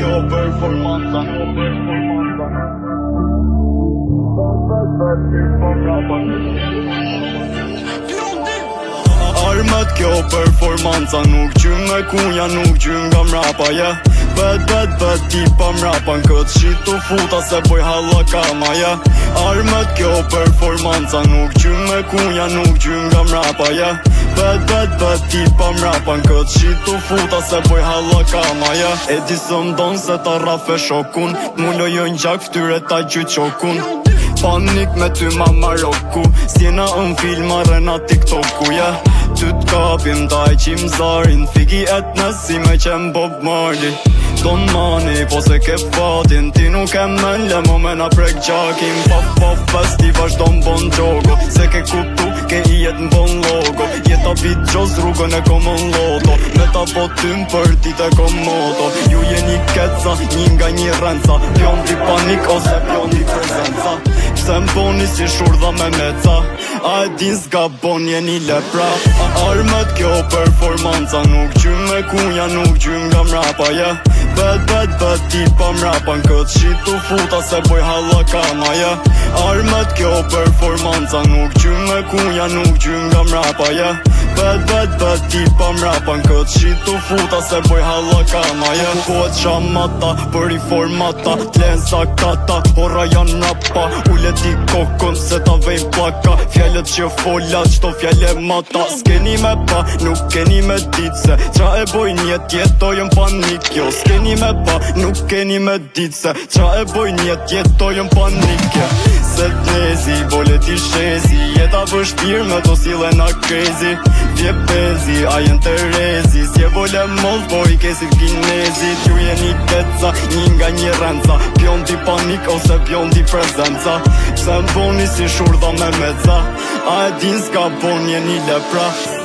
kjo performanca Armet kjo performanca nuk gjyn me kunja, nuk gjyn nga mrapa, yeah. Bet tipa mrapa n'kët shit u futa se boj hallakama, yeah. Armet kjo performanca nuk gjyn me kunja, nuk gjyn nga mrapa, yeah. Bet tipa mrapa n'kët shit u futa se boj hallakama, yeah. E di së mdon se ta rafe shokun, mu lojën gjak ftyre ta gjyt qokun. Panik me ty ma Maroku, s'jena film arena TikToku, yeah. Ty t'kapim taj qim zarin, figi etnesi me qem Bob Marley. Don mani, po se ke fatin, ti nuk e men le mo me na prek gjakin. Paf, pes ti vazhdon bon gjogo, se ke kuptu, ke i jet n'bon logo. Jeta vit gjos rrugën e komon loto, me ta botim për ti te komodo. Ju jeni keca, një nga një renca, pion ti panik ose pion ti prezenca. Pse m'boni si shurdha me meca, a e din s'ga bon jeni lepra. Armet kjo performanca nuk gjyn me kunja, nuk gjyn nga mrapa, yeah. Bet tipa mrapa n'kët shit u futa se boj hallakama, yeah. Armet kjo performanca nuk gjyn me kunja, nuk gjyn nga mrapa, yeah. Bet tipa mrapa n'kët shit u futa se boj hallakama, yeah. Kupohet shamata, për i formata, t'len sakata, hora jan mrapa. Ule ti kokon se ta vejn plaka, fjallet që folat qto fjale mata. S'keni me pa, nuk keni me dit se qa e bojn jetojën panik, jo. S'keni me pa, nuk keni me dit se qa e bojn jetojën panik, yeah. Se t'nezi, vole t'i shezi, jeta vështir me to sile na crazy. Vje pezi, a jen të rezi, s'je vole moll, po i kesi t'ginezi. T'ju jeni keca, një nga një renca, pion t'i panik ose pion t'i prezenca. Pse m'boni si shurdha me meca, a e din s'ka bon jeni lepra.